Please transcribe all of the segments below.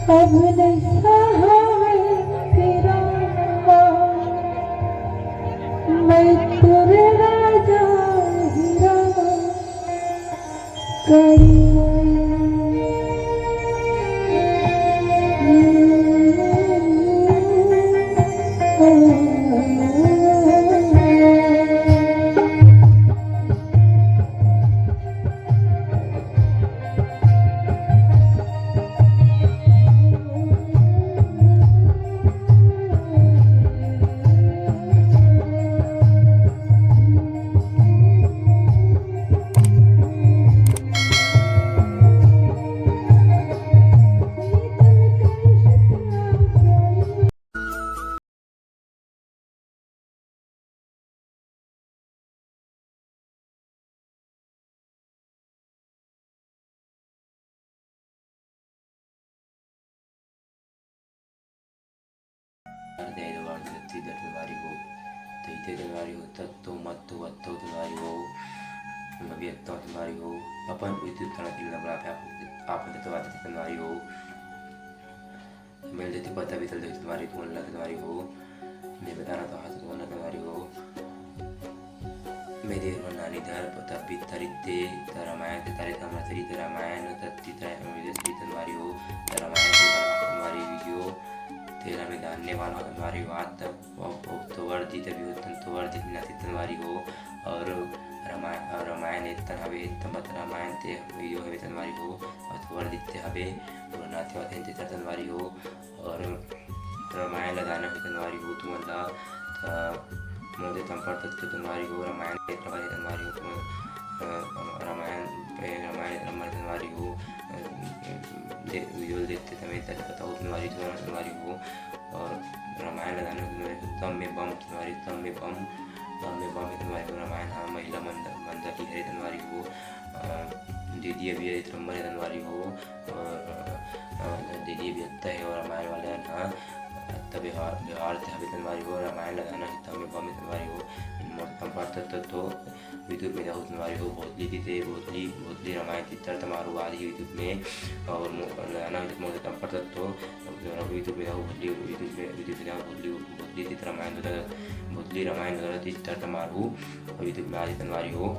अब नहीं सहावे तेरा मैं तेरे राजा हीरा करी Darigo, Darigo, Tato Mato, Darigo, Maviato Darigo, Papa with the Tanakina after the Tawata Darigo, Melde Pata with the Darigo, Darigo, Nevedana Darigo, Mede Ronani Dar, Patapi Tarite, Taramaya, the Taritamati, the Ramayana, the Tita, Mario, the Ramayana, Mario. तेरा में जानने वाला तुम्हारी बात तो वर्जित भी तो वर्जित नहीं तुम्हारी हो और रामायण इतना हवे तमत रामायण ते वीडियो हवे तुम्हारी हो और तो वर्जित हवे और नाते वाते ते तुम्हारी हो और रामायण लगाना भी तुम्हारी हो तुम अल्लाह मोदे तम पर तक तुम्हारी हो रामायण इतना वाले तुम्हारी हो तुम रामायण तुम्हारी हो वीडियो देखते समय तक बताओ तुम्हारी हो और रामायण लगाने तम में बम तुम्हारी तम में बम तुम्हारी हो रामायण हाँ महिला मंदा की है तुम्हारी हो दीदी अभी है तुम्हारी तुम्हारी हो और दीदी भी अच्छा है और रामायण वाले हाँ तब बिहार से हमें तुम्हारी हो रामायण लगाना तम में बम तुम्हारी हो तो यूट्यूब में जाओ तुम्हारी हो बोतली रामायण चित्र तुम्हारो वाली यूट्यूब में और लगाना मोदे तम पर तो यूट्यूब में जाओ यूट्यूब में जाओ बोतली चित्र रामायण बोतली रामायण चित्र तुम्हारो यूट्यूब में आज तुम्हारी हो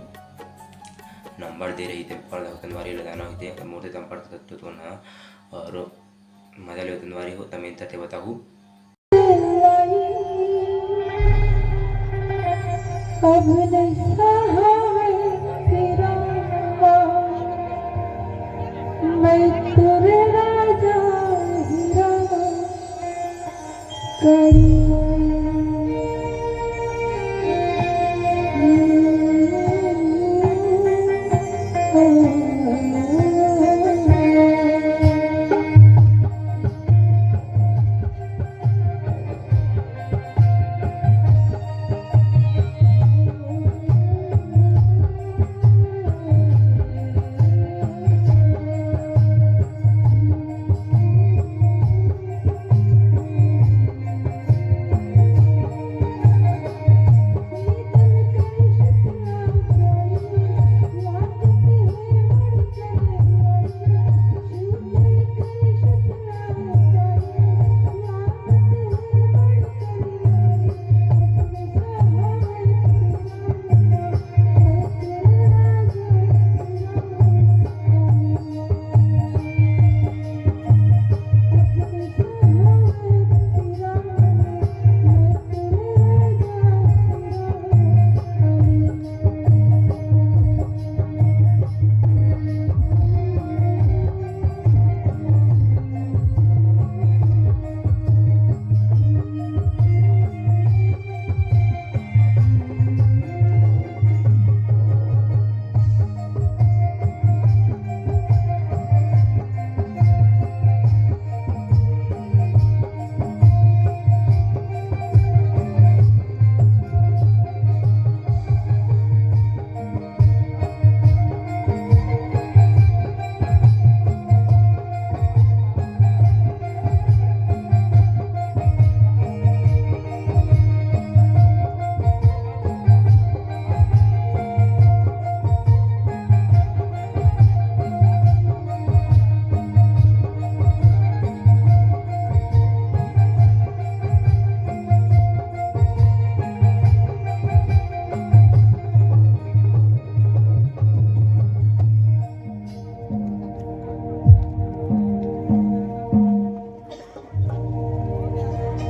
नंबर दे रही थे पर तुम्हारी लगाना होते मोदे तम पर तो ना और मजा ले तुम्हारी हो तमें तथे बताऊँ अब नहीं सहावे तेरा मैं तेरे राजा हीरा करी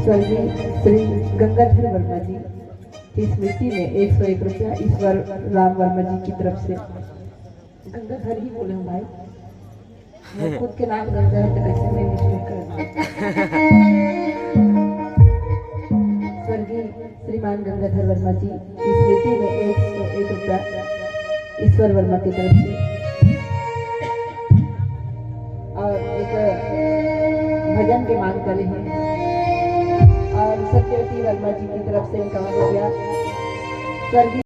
स्वर्गीय श्री गंगाधर वर्मा जी की स्मृति में 101 रुपया ईश्वर राम वर्मा जी की तरफ से। गंगाधर ही बोले हूँ भाई, मैं खुद के नाम गंगा है तो कैसे मैं मिसयूज कर। स्वर्गीय श्रीमान गंगाधर वर्मा जी की स्मृति में 101 रुपया ईश्वर वर्मा की तरफ से। और एक भजन की मांग करे हैं और सत्यवती वर्मा जी की तरफ से 51 रुपया। स्वर्गीय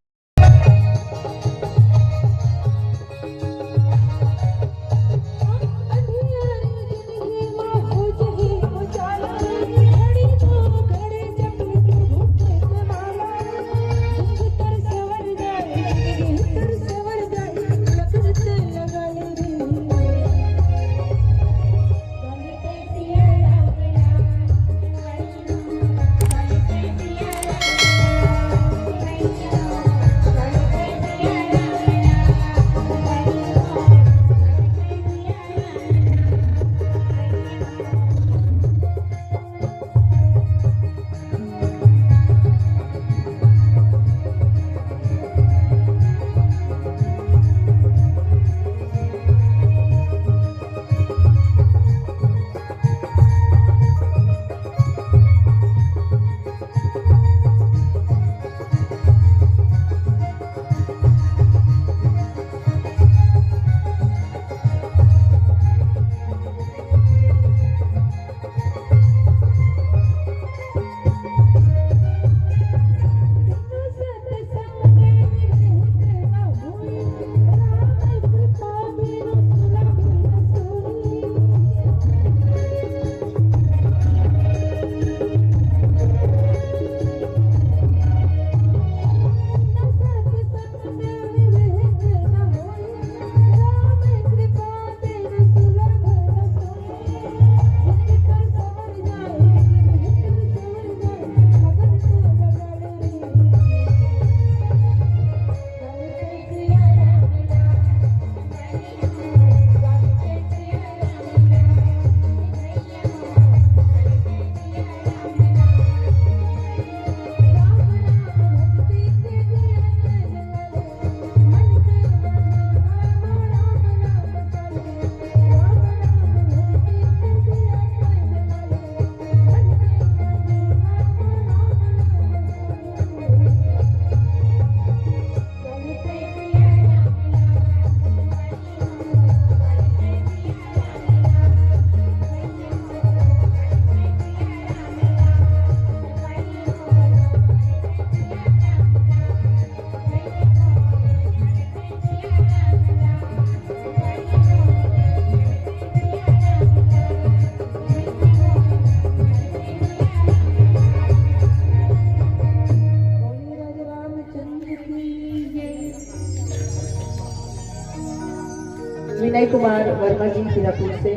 विनय कुमार वर्मा जी हीरापुर से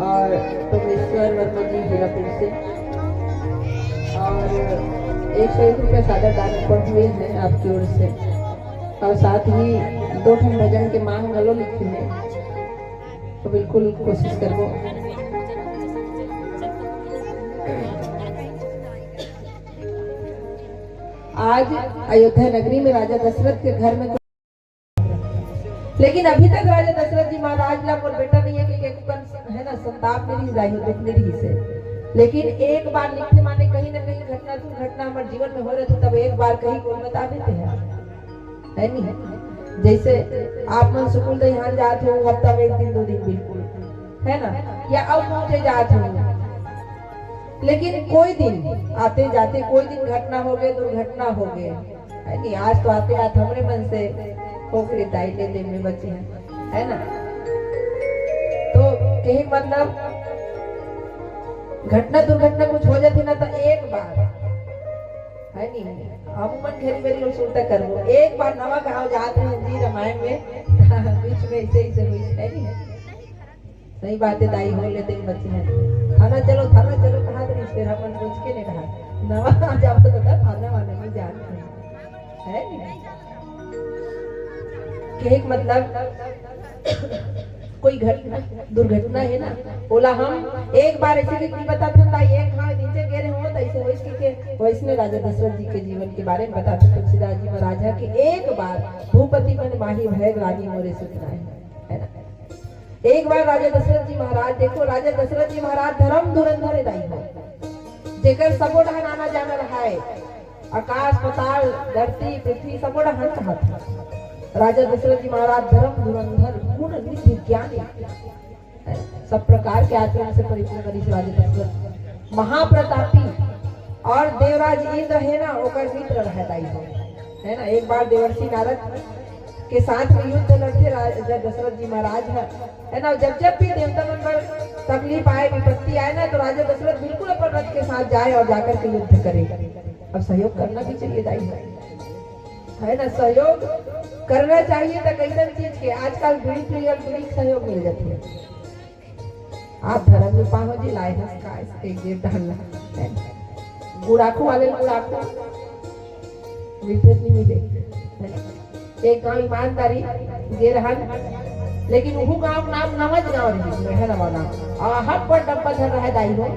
और तोमेश्वर वर्मा जी हीरापुर से और 101 रुपया सादा दान अर्पण हुए हैं आपकी ओर से। और साथ ही 2 ठन भजन के मांग नलो लिखे हैं, तो बिल्कुल कोशिश करो। आज अयोध्या नगरी में राजा दशरथ के घर में, लेकिन अभी तक राजा दशरथ जी महाराज ला और बेटा नहीं है कि है ना संताप मेरी जाई हो दुख मेरी से। लेकिन एक बार लिखते माने कहीं ना कहीं घटना दुर्घटना हमारे जीवन में हो रही थी, तब एक बार कहीं कोई बता देते हैं, है नहीं? जैसे आप मन सुकून से यहाँ जाते हो हफ्ता में 1 दिन 2 दिन बिल्कुल, है ना, या अब मुझे जाते हो, लेकिन कोई दिन आते जाते कोई दिन घटना हो गए दुर्घटना हो गए, है नहीं? आज तो आते आते हमारे मन से खोखरे दाई लेने में बचे हैं, है ना? तो कहीं मतलब घटना दुर्घटना कुछ हो जाती ना तो एक बार, है नहीं, हम मन घेरी बेरी और सुनता करो एक बार नवा गाँव जाते हैं जी रामायण में बीच में ऐसे ऐसे हुई, है नहीं? सही बात है, दाई हो लेते बच्चे हैं, थाना चलो कहा फिर अपन पूछ के नहीं कहा नवा जाओ तो थाना वाले में जानते है नहीं? केक मतलब कोई घटना दुर्घटना है ना, बोला हम एक बार ऐसे की बता था एक हाँ नीचे गिरे हो तो ऐसे वैसे के वैसे राजा दशरथ जी के जीवन के बारे में बताते तुलसीदास जी महाराजा कि एक बार भूपति मन माही भय रानी मोरे सुतना है ना। एक बार राजा दशरथ जी महाराज, देखो राजा दशरथ जी महाराज धर्म धुरंधर दाई हो, जेकर सबो ढहान आना जाना रहा है, आकाश पाताल धरती पृथ्वी सबो ढहान कहा था। राजा दशरथ जी महाराज धर्म धुरंधर गुण निधि ज्ञानी, सब प्रकार के आचरण से परिपूर्ण करी राजा दशरथ, महाप्रतापी और देवराज इंद्र है ना ओकर मित्र रहताई है ना। एक बार देवर्षि नारद के साथ में युद्ध लड़ते राजा दशरथ जी महाराज है ना। जब जब भी देवता मन पर तकलीफ आए विपत्ति आए ना तो राजा दशरथ बिल्कुल अपन रथ के साथ जाए और जाकर के युद्ध करे। अब सहयोग करना भी चाहिए दाई है ना, सहयोग करना चाहिए तो कैसन चीज के आजकल बड़ी सहयोग मिल जाती है। आप धर्म में पाहो जी लाए गुड़ाखू वाले गुड़ाखू नहीं मिले, एक गाँव ईमानदारी गे रहन, लेकिन वह गाँव नाम नवज गाँव है ना, हर पर डब्बा धर रहा है दाई हो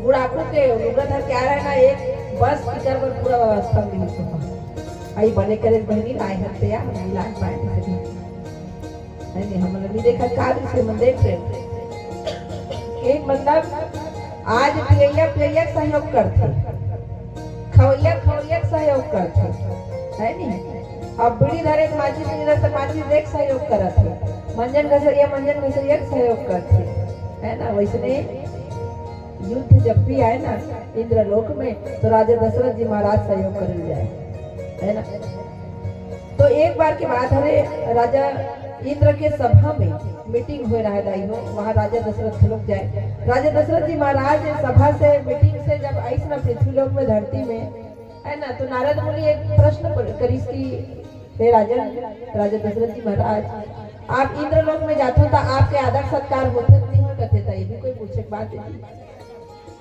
गुड़ाखू के धर के आ रहा है ना, एक बस टीचर पर पूरा व्यवस्था मिली सुबह आई बने करे बहनी लाए हते या लाए पाए नहीं हमने भी देखा कार से मन देख रहे एक मतलब आज पियैया सहयोग करते, खवैया सहयोग करते है नहीं। अब बीड़ी धरे माची से माची देख सहयोग करत है, मंजन घसरिया सहयोग करते है ना। वैसने युद्ध जब भी आए ना इंद्रलोक में तो राजा दशरथ जी महाराज सहयोग कर जाए है ना। तो एक बार की बात है, राजा इंद्र के सभा में मीटिंग हो रहा है दाई हो, वहाँ राजा दशरथ लोग जाए। राजा दशरथ जी महाराज सभा से मीटिंग से जब आई ना पृथ्वी लोक में धरती में है ना, तो नारद मुनि एक प्रश्न करी कि राजा दशरथ जी महाराज आप इंद्र लोक में जाते हो तो आपके आदर सत्कार होते नहीं करते था, ये भी कोई पूछे बात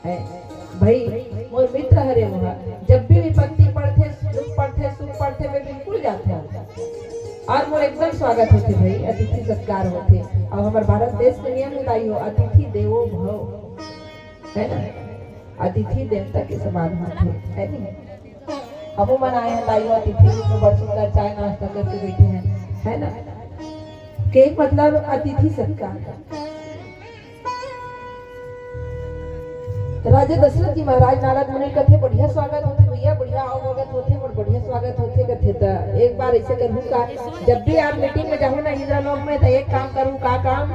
है भाई मोर मित्र हरे वहाँ जब भी विपत्ति पड़ते सुख पड़ते वे बिल्कुल जाते हैं और मोर एकदम स्वागत होते भाई, अतिथि सत्कार होते। और हमारे भारत देश के नियम बताई हो अतिथि देवो भव है ना, अतिथि देवता के समान होते है नहीं। हम मनाए हैं ताई अतिथि में बड़ सुंदर चाय नाश्ता करके बैठे हैं है ना, के मतलब अतिथि सत्कार। राजा दशरथ जी महाराज नारद मुनि कथे बढ़िया स्वागत होते भैया, बढ़िया अवगत होते और बढ़िया स्वागत होते कथे। तो एक बार ऐसे करूँ का, जब भी आप मीटिंग में जाओ ना इंद्रलोक में तो एक काम करूँ का काम,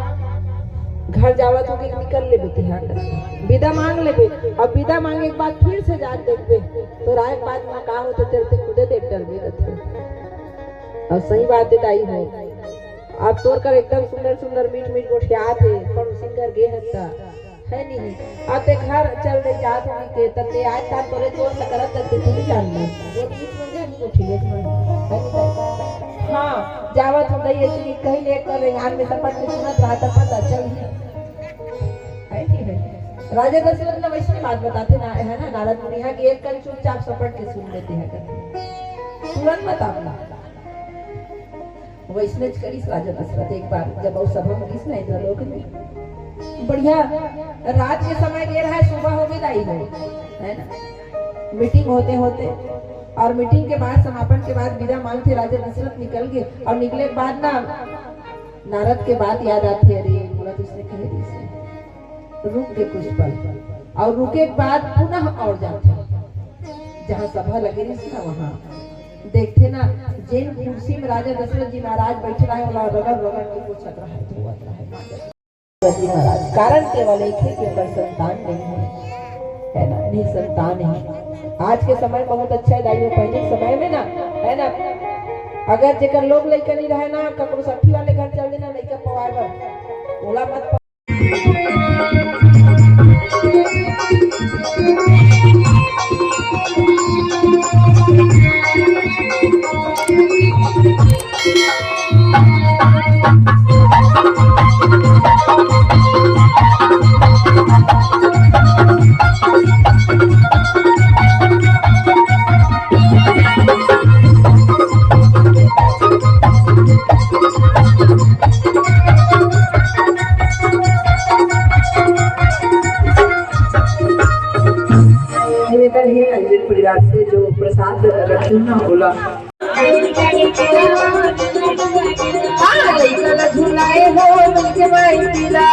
घर जावत हो के निकल ले बेटी हाँ कर विदा मांग ले बे, और विदा मांगे के बाद फिर से जाके देखबे तो राय बाद में का होते चलते खुदे देख डरबे रहते। और सही बात है दाई हो, आप तोड़ कर एकदम सुंदर मीठ गोठियात है पर सिंगर गे हत्ता है नहीं आते घर चल रही जात होगी के तते आज का तोरे तोड़ सकरत तते तुम जान ले वो चीज में जानी को ठीक है। हां जावत हो गई ऐसी कहीं ले कर रेंगान में सपट में सुनत रहा था पता चल है नहीं है। राजा दशरथ ने वैसे बात बताते ना है ना, नारद मुनि यहां की एक कल चुपचाप सपट के सुन लेते हैं तुरंत बताना वैष्णव करी। राजा दशरथ एक बार जब वो सभा में किसने इंद्रलोक में बढ़िया रात के समय दे रहा है, सुबह हो गई है ना, मीटिंग होते और मीटिंग के बाद समापन के बाद विदा मांगते राजा दशरथ निकल गए। और निकले के बाद ना नारद के बात याद आती है, अरे बोला तो उसने कहे रुक के कुछ पल, और रुके के बाद पुनः और जाते जहाँ सभा लगे रही ना वहाँ देखते ना जिन कुर्सी में राजा दशरथ जी महाराज बैठे रहे वाला रगड़ के पूछत रहा है धोवत रहा है महाराज। कारण केवल एक है कि उनका संतान नहीं है ना, नहीं संतान है। आज के समय बहुत अच्छा है दाइयों, पहले के समय में ना है ना अगर जेकर लोग लइका नहीं रहे ना ककरो सठी वाले घर चल देना लइका पवार ओला मत विराट से जो प्रसाद रखी ना बोला झुलाए हो मिलके माई पिला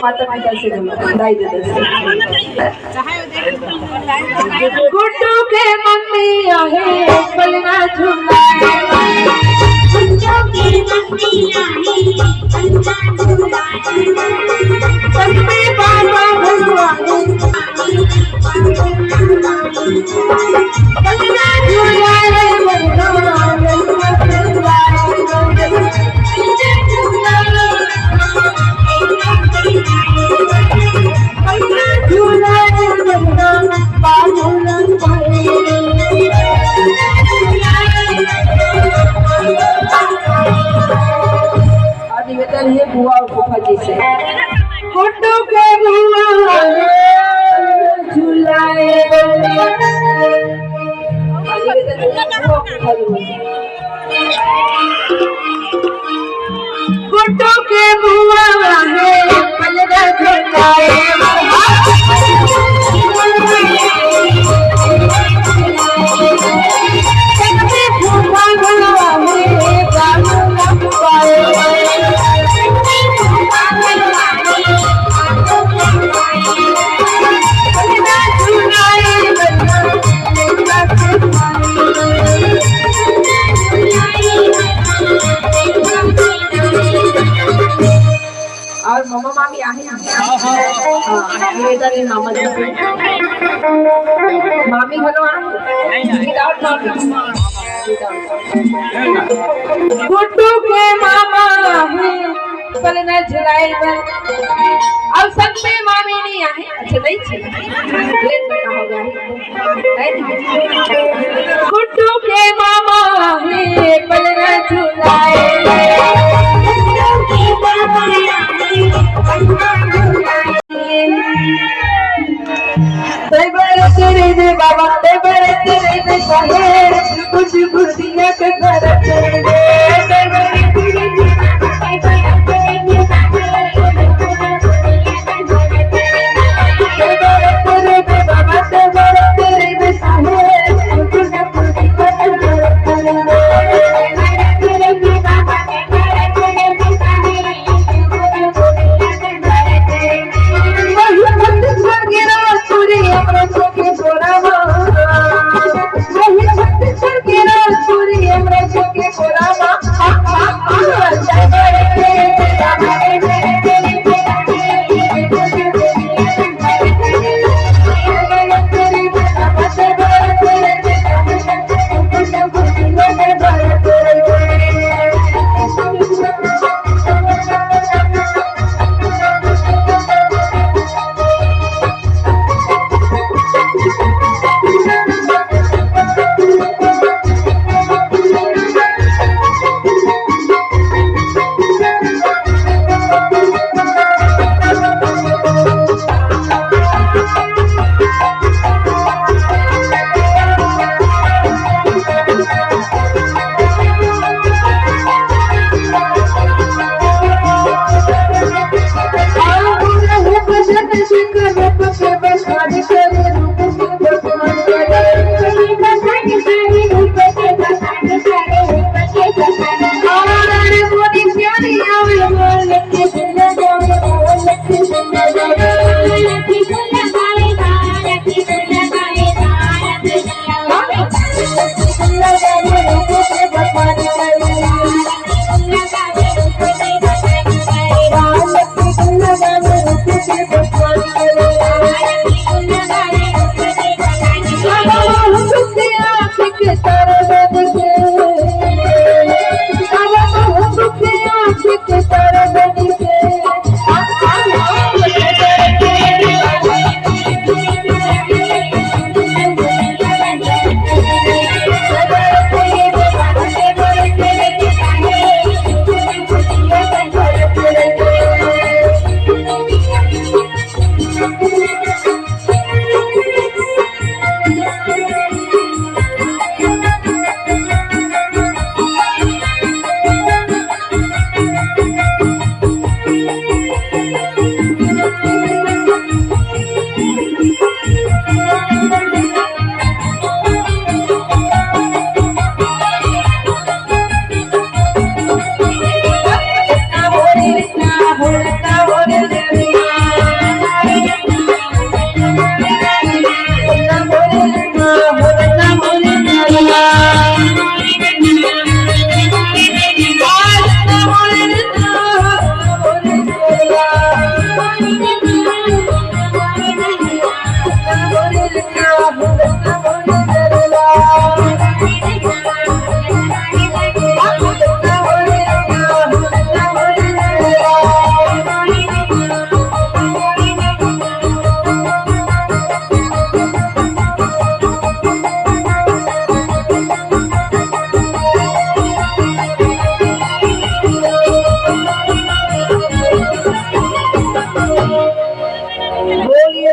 माता पिता से बधाई दे गुड्डू के मम्मी आहे पलना झुलाए गुड्डू के मम्मी आहे पलना झुलाए पलने बाबा भगवान पलना झुलाए निवेदन है बुआ और फूफा जी से गुड्डू के बुआ झुलाए गुड्डू के बुआ है पलना झुलाए और मामा मामी आहे निवेदन मामा जी मामी घरो गुड्डू के मामा पलना झुलाए अब सब में मामी नहीं आहे अच्छा नहीं छे लेट बता हो गया गुड्डू के मामा पलना झुलाए तेरे दे बाबा तेरे दे शहर कुछ खुशियां के घर तेरे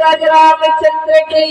राजा रामचंद्र की